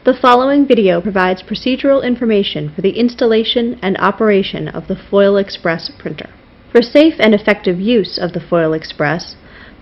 The following video provides procedural information for the installation and operation of the Foil Xpress printer. For safe and effective use of the Foil Xpress,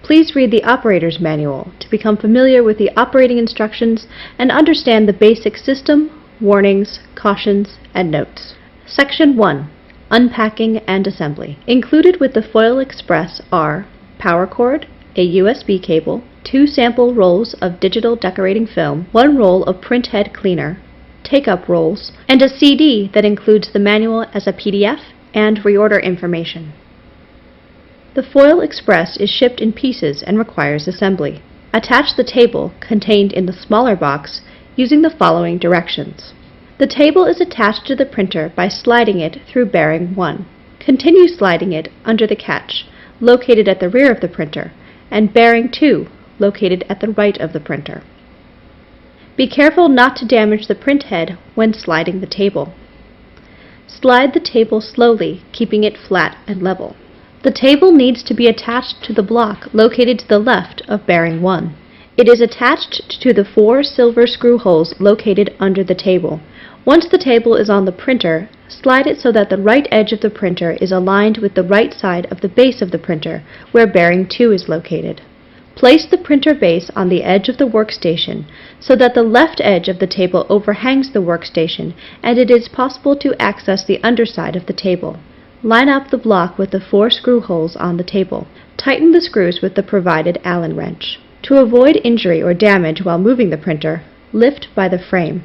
please read the operator's manual to become familiar with the operating instructions and understand the basic system, warnings, cautions, and notes. Section 1. Unpacking and Assembly. Included with the Foil Xpress are power cord, a USB cable, 2 sample rolls of digital decorating film, 1 roll of Printhead cleaner, take-up rolls, and a CD that includes the manual as a PDF and reorder information. The Foil Xpress is shipped in pieces and requires assembly. Attach the table contained in the smaller box using the following directions. The table is attached to the printer by sliding it through bearing 1. Continue sliding it under the catch, located at the rear of the printer, and bearing 2, located at the right of the printer. Be careful not to damage the printhead when sliding the table. Slide the table slowly, keeping it flat and level. The table needs to be attached to the block located to the left of bearing 1. It is attached to the 4 silver screw holes located under the table. Once the table is on the printer, slide it so that the right edge of the printer is aligned with the right side of the base of the printer, where bearing 2 is located. Place the printer base on the edge of the workstation so that the left edge of the table overhangs the workstation and it is possible to access the underside of the table. Line up the block with the 4 screw holes on the table. Tighten the screws with the provided Allen wrench. To avoid injury or damage while moving the printer, lift by the frame.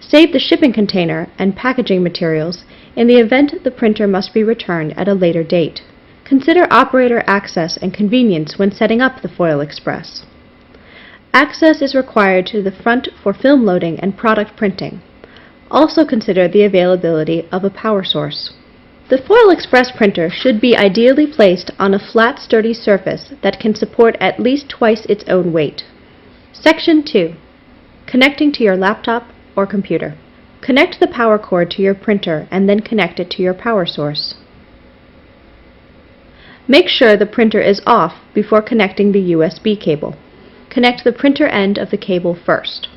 Save the shipping container and packaging materials in the event the printer must be returned at a later date. Consider operator access and convenience when setting up the Foil Xpress. Access is required to the front for film loading and product printing. Also consider the availability of a power source. The Foil Xpress printer should be ideally placed on a flat, sturdy surface that can support at least twice its own weight. Section 2. Connecting to your laptop or computer. Connect the power cord to your printer and then connect it to your power source. Make sure the printer is off before connecting the USB cable. Connect the printer end of the cable first.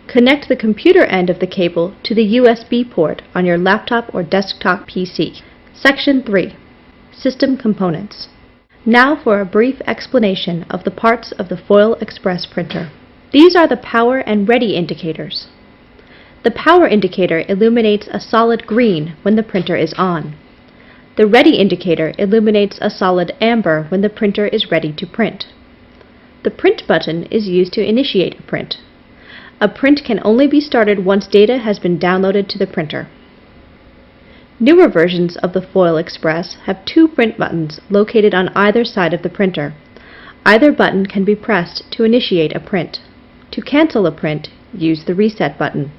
Connect the computer end of the cable to the USB port on your laptop or desktop PC. Section 3. System Components. Now for a brief explanation of the parts of the Foil Xpress printer. These are the power and ready indicators. The power indicator illuminates a solid green when the printer is on. The ready indicator illuminates a solid amber when the printer is ready to print. The print button is used to initiate a print. A print can only be started once data has been downloaded to the printer. Newer versions of the Foil Xpress have 2 print buttons located on either side of the printer. Either button can be pressed to initiate a print. To cancel a print, use the reset button.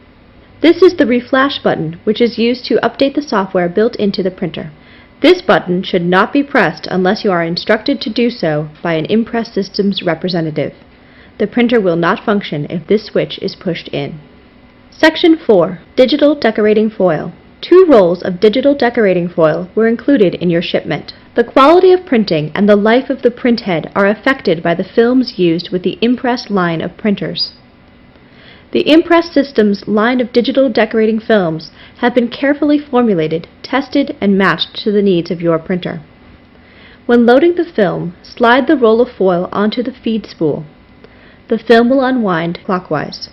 This is the reflash button, which is used to update the software built into the printer. This button should not be pressed unless you are instructed to do so by an Impress Systems representative. The printer will not function if this switch is pushed in. Section 4. Digital Decorating Foil. 2 rolls of digital decorating foil were included in your shipment. The quality of printing and the life of the printhead are affected by the films used with the Impress line of printers. The Impress Systems line of digital decorating films have been carefully formulated, tested, and matched to the needs of your printer. When loading the film, slide the roll of foil onto the feed spool. The film will unwind clockwise.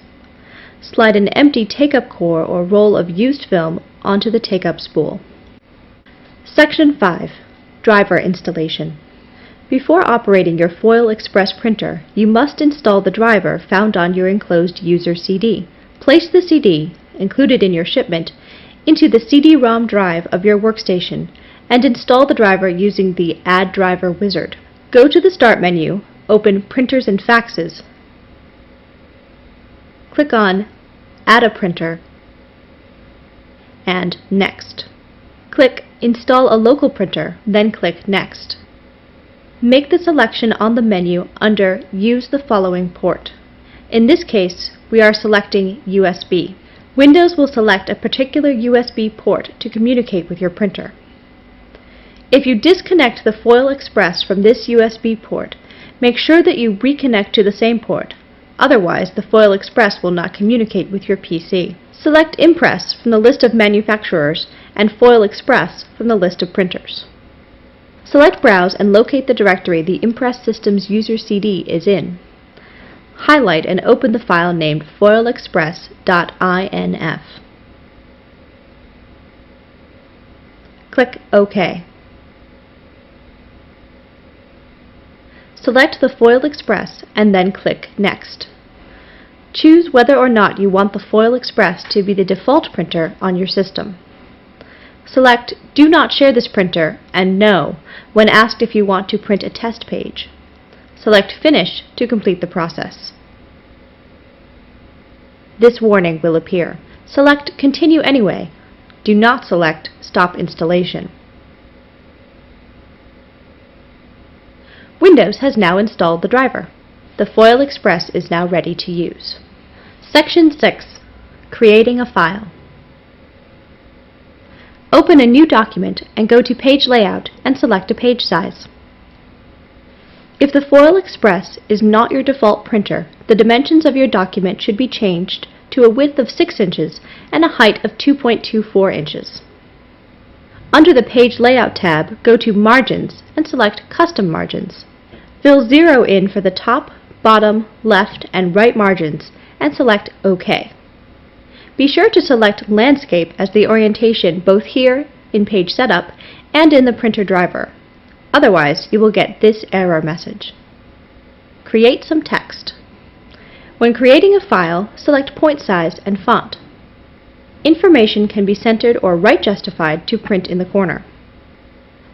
Slide an empty take-up core or roll of used film onto the take-up spool. Section 5. Driver Installation. Before operating your Foil Xpress printer, you must install the driver found on your enclosed user CD. Place the CD, included in your shipment, into the CD-ROM drive of your workstation and install the driver using the Add Driver wizard. Go to the Start menu, open Printers and Faxes, click on Add a Printer, and Next. Click Install a Local Printer, then click Next. Make the selection on the menu under Use the following port. In this case, we are selecting USB. Windows will select a particular USB port to communicate with your printer. If you disconnect the Foil Xpress from this USB port, make sure that you reconnect to the same port. Otherwise, the Foil Xpress will not communicate with your PC. Select Impress from the list of manufacturers and Foil Xpress from the list of printers. Select Browse and locate the directory the Impress System's user CD is in. Highlight and open the file named foilxpress.inf. Click OK. Select the Foil Xpress and then click Next. Choose whether or not you want the Foil Xpress to be the default printer on your system. Select Do Not Share this printer and No when asked if you want to print a test page. Select Finish to complete the process. This warning will appear. Select Continue anyway. Do not select Stop installation. Windows has now installed the driver. The Foil Xpress is now ready to use. Section 6. Creating a file. Open a new document and go to Page Layout and select a page size. If the Foil Xpress is not your default printer, the dimensions of your document should be changed to a width of 6 inches and a height of 2.24 inches. Under the Page Layout tab, go to Margins and select Custom Margins. Fill 0 in for the top, bottom, left, and right margins and select OK. Be sure to select Landscape as the orientation both here in Page Setup and in the printer driver. Otherwise, you will get this error message. Create some text. When creating a file, select point size and font. Information can be centered or right justified to print in the corner.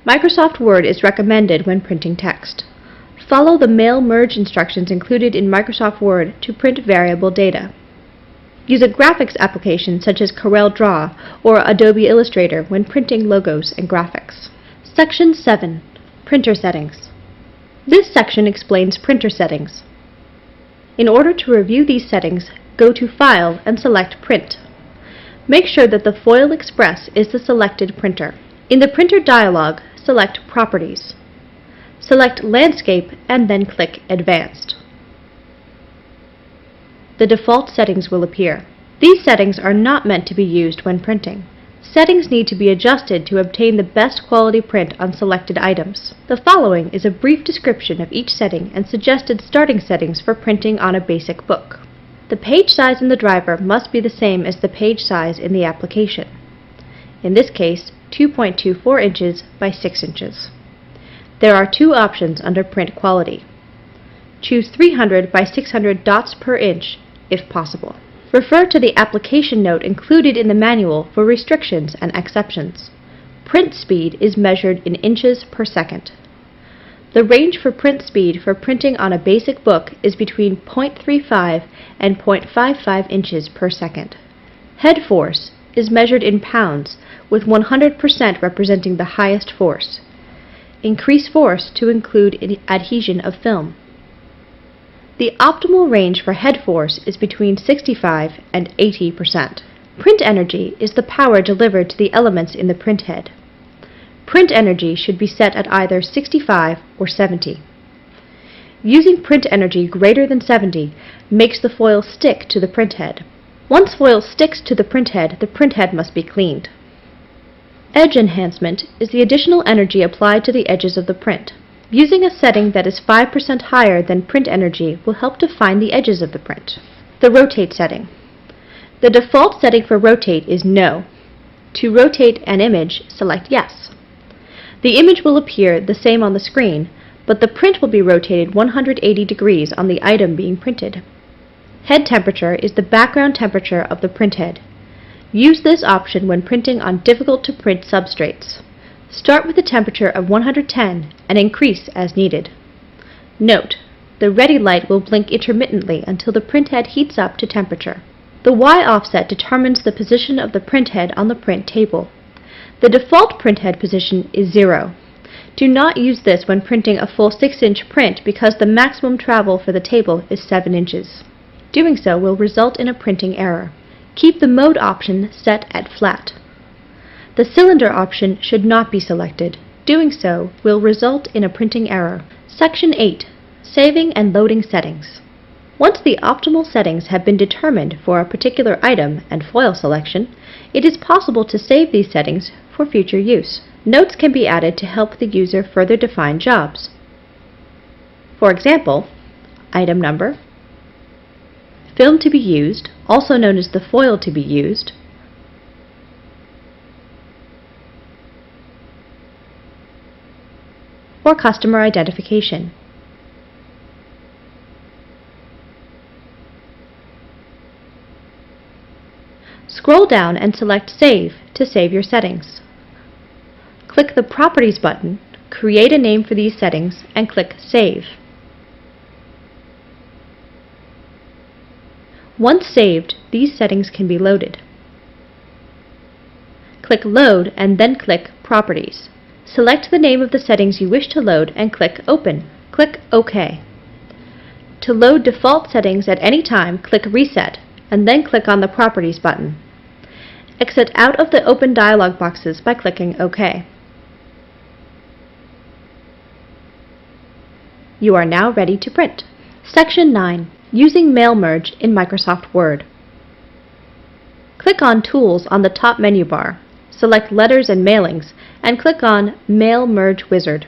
Microsoft Word is recommended when printing text. Follow the mail merge instructions included in Microsoft Word to print variable data. Use a graphics application such as CorelDraw or Adobe Illustrator when printing logos and graphics. Section 7. Printer Settings. This section explains printer settings. In order to review these settings, go to File and select Print. Make sure that the Foil Xpress is the selected printer. In the Printer dialog, select Properties. Select Landscape and then click Advanced. The default settings will appear. These settings are not meant to be used when printing. Settings need to be adjusted to obtain the best quality print on selected items. The following is a brief description of each setting and suggested starting settings for printing on a basic book. The page size in the driver must be the same as the page size in the application. In this case, 2.24 inches by 6 inches. There are two options under print quality. Choose 300 by 600 dots per inch if possible. Refer to the application note included in the manual for restrictions and exceptions. Print speed is measured in inches per second. The range for print speed for printing on a basic book is between 0.35 and 0.55 inches per second. Head force is measured in pounds, with 100% representing the highest force. Increase force to include adhesion of film. The optimal range for head force is between 65 and 80%. Print energy is the power delivered to the elements in the printhead. Print energy should be set at either 65 or 70. Using print energy greater than 70 makes the foil stick to the printhead. Once foil sticks to the printhead must be cleaned. Edge enhancement is the additional energy applied to the edges of the print. Using a setting that is 5% higher than print energy will help define the edges of the print. The rotate setting. The default setting for rotate is No. To rotate an image, select Yes. The image will appear the same on the screen, but the print will be rotated 180 degrees on the item being printed. Head temperature is the background temperature of the printhead. Use this option when printing on difficult-to-print substrates. Start with a temperature of 110 and increase as needed. Note: the ready light will blink intermittently until the printhead heats up to temperature. The Y offset determines the position of the printhead on the print table. The default printhead position is 0. Do not use this when printing a full 6-inch print because the maximum travel for the table is 7 inches. Doing so will result in a printing error. Keep the mode option set at flat. The cylinder option should not be selected. Doing so will result in a printing error. Section 8. Saving and loading settings. Once the optimal settings have been determined for a particular item and foil selection, it is possible to save these settings for future use. Notes can be added to help the user further define jobs. For example, item number, film to be used, also known as the foil to be used, or customer identification. Scroll down and select Save to save your settings. Click the Properties button, create a name for these settings, and click Save. Once saved, these settings can be loaded. Click Load and then click Properties. Select the name of the settings you wish to load and click Open. Click OK. To load default settings at any time, click Reset and then click on the Properties button. Exit out of the open dialog boxes by clicking OK. You are now ready to print. Section 9. Using Mail Merge in Microsoft Word. Click on Tools on the top menu bar. Select Letters and Mailings and click on Mail Merge Wizard.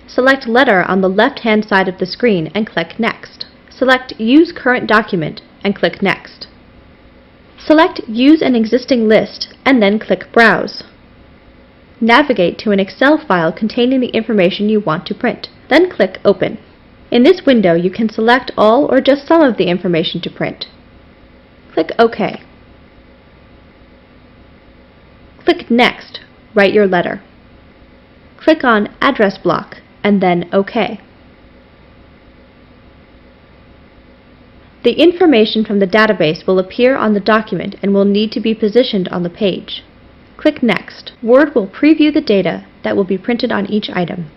Select Letter on the left-hand side of the screen and click Next. Select Use Current Document and click Next. Select Use an Existing List and then click Browse. Navigate to an Excel file containing the information you want to print. Then click Open. In this window, you can select all or just some of the information to print. Click OK. Click Next. Write your letter. Click on Address Block and then OK. The information from the database will appear on the document and will need to be positioned on the page. Click Next. Word will preview the data that will be printed on each item.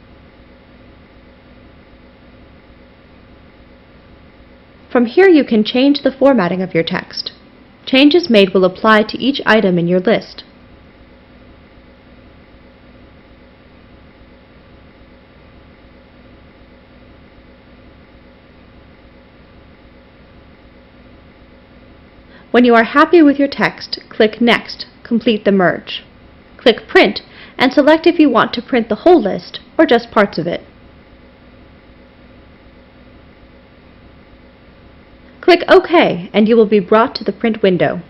From here you can change the formatting of your text. Changes made will apply to each item in your list. When you are happy with your text, click Next, complete the merge. Click Print and select if you want to print the whole list or just parts of it. Click OK and you will be brought to the print window.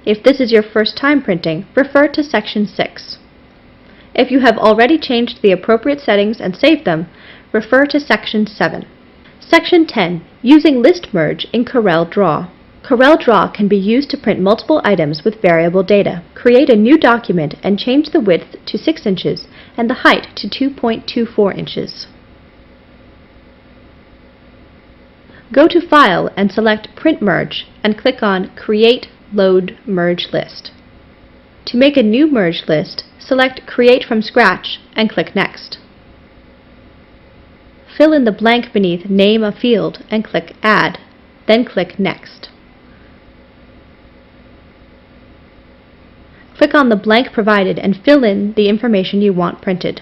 If this is your first time printing, refer to Section 6. If you have already changed the appropriate settings and saved them, refer to Section 7. Section 10. Using List Merge in CorelDraw. CorelDraw can be used to print multiple items with variable data. Create a new document and change the width to 6 inches and the height to 2.24 inches. Go to File and select Print Merge and click on Create Load Merge List. To make a new merge list, select Create from Scratch and click Next. Fill in the blank beneath Name a field and click Add, then click Next. Click on the blank provided and fill in the information you want printed.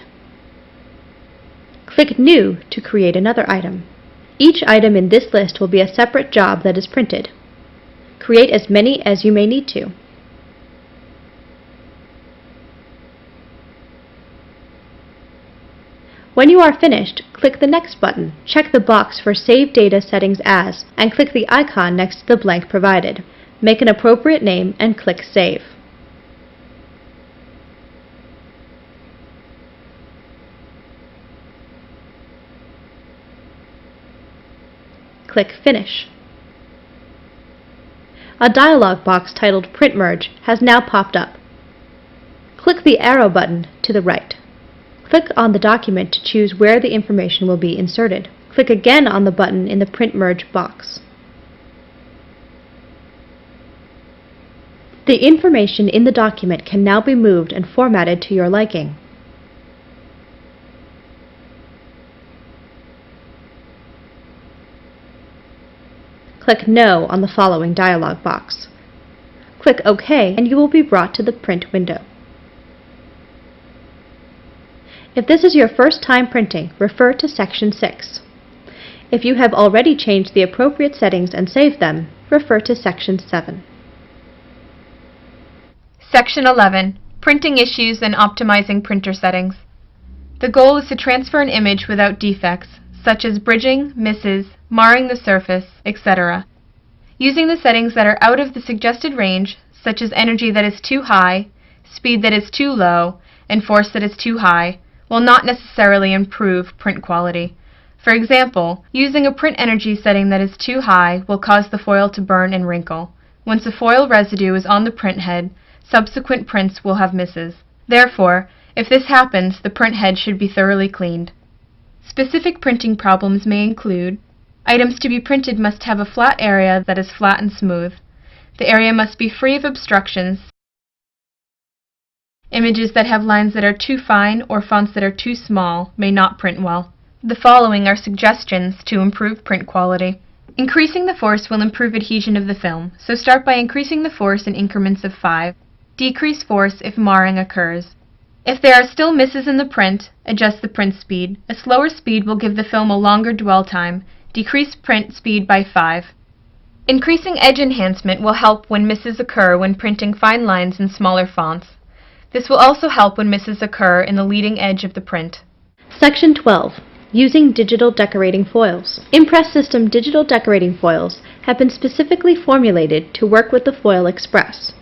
Click New to create another item. Each item in this list will be a separate job that is printed. Create as many as you may need to. When you are finished, click the Next button. Check the box for Save Data Settings As and click the icon next to the blank provided. Make an appropriate name and click Save. Click Finish. A dialog box titled Print Merge has now popped up. Click the arrow button to the right. Click on the document to choose where the information will be inserted. Click again on the button in the Print Merge box. The information in the document can now be moved and formatted to your liking. Click No on the following dialog box. Click OK and you will be brought to the print window. If this is your first time printing, refer to Section 6. If you have already changed the appropriate settings and saved them, refer to Section 7. Section 11. Printing issues and optimizing printer settings. The goal is to transfer an image without defects, such as bridging, misses, marring the surface, etc. Using the settings that are out of the suggested range, such as energy that is too high, speed that is too low, and force that is too high, will not necessarily improve print quality. For example, using a print energy setting that is too high will cause the foil to burn and wrinkle. Once the foil residue is on the printhead, subsequent prints will have misses. Therefore, if this happens, the printhead should be thoroughly cleaned. Specific printing problems may include: items to be printed must have a flat area that is flat and smooth. The area must be free of obstructions. Images that have lines that are too fine or fonts that are too small may not print well. The following are suggestions to improve print quality. Increasing the force will improve adhesion of the film, so start by increasing the force in increments of 5. Decrease force if marring occurs. If there are still misses in the print, adjust the print speed. A slower speed will give the film a longer dwell time. Decrease print speed by 5. Increasing edge enhancement will help when misses occur when printing fine lines in smaller fonts. This will also help when misses occur in the leading edge of the print. Section 12. Using digital decorating foils. Impress System digital decorating foils have been specifically formulated to work with the Foil Xpress.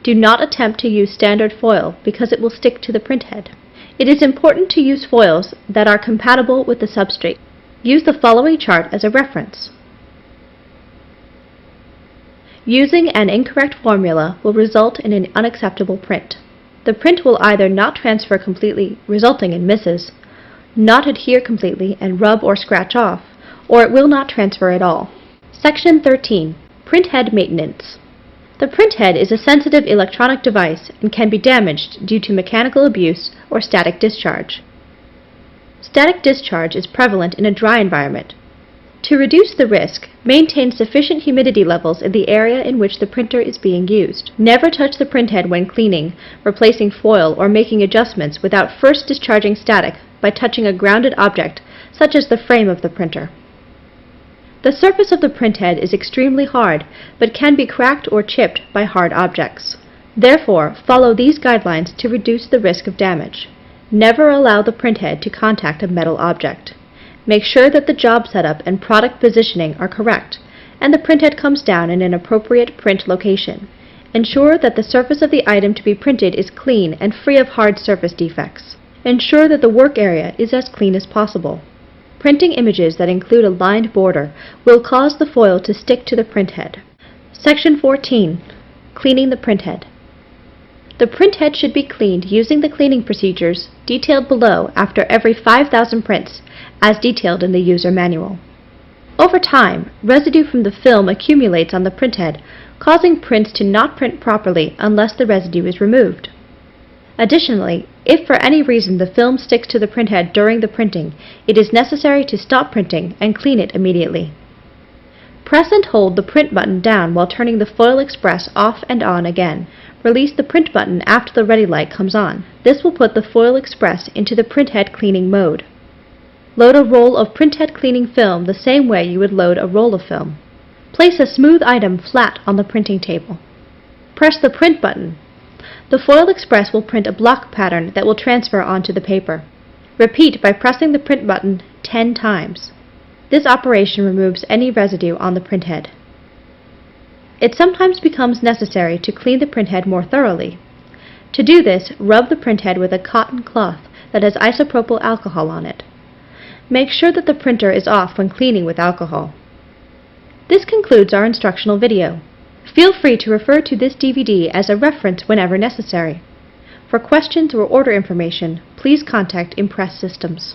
Do not attempt to use standard foil because it will stick to the printhead. It is important to use foils that are compatible with the substrate. Use the following chart as a reference. Using an incorrect formula will result in an unacceptable print. The print will either not transfer completely, resulting in misses, not adhere completely and rub or scratch off, or it will not transfer at all. Section 13. Printhead maintenance. The printhead is a sensitive electronic device and can be damaged due to mechanical abuse or static discharge. Static discharge is prevalent in a dry environment. To reduce the risk, maintain sufficient humidity levels in the area in which the printer is being used. Never touch the printhead when cleaning, replacing foil, or making adjustments without first discharging static by touching a grounded object, such as the frame of the printer. The surface of the printhead is extremely hard, but can be cracked or chipped by hard objects. Therefore, follow these guidelines to reduce the risk of damage. Never allow the printhead to contact a metal object. Make sure that the job setup and product positioning are correct, and the printhead comes down in an appropriate print location. Ensure that the surface of the item to be printed is clean and free of hard surface defects. Ensure that the work area is as clean as possible. Printing images that include a lined border will cause the foil to stick to the printhead. Section 14. Cleaning the printhead. The printhead should be cleaned using the cleaning procedures detailed below after every 5,000 prints, as detailed in the user manual. Over time, residue from the film accumulates on the printhead, causing prints to not print properly unless the residue is removed. Additionally, if for any reason the film sticks to the printhead during the printing, it is necessary to stop printing and clean it immediately. Press and hold the print button down while turning the Foil Xpress off and on again. Release the print button after the ready light comes on. This will put the Foil Xpress into the printhead cleaning mode. Load a roll of printhead cleaning film the same way you would load a roll of film. Place a smooth item flat on the printing table. Press the print button. The Foil Xpress will print a block pattern that will transfer onto the paper. Repeat by pressing the print button 10 times. This operation removes any residue on the printhead. It sometimes becomes necessary to clean the printhead more thoroughly. To do this, rub the printhead with a cotton cloth that has isopropyl alcohol on it. Make sure that the printer is off when cleaning with alcohol. This concludes our instructional video. Feel free to refer to this DVD as a reference whenever necessary. For questions or order information, please contact Impress Systems.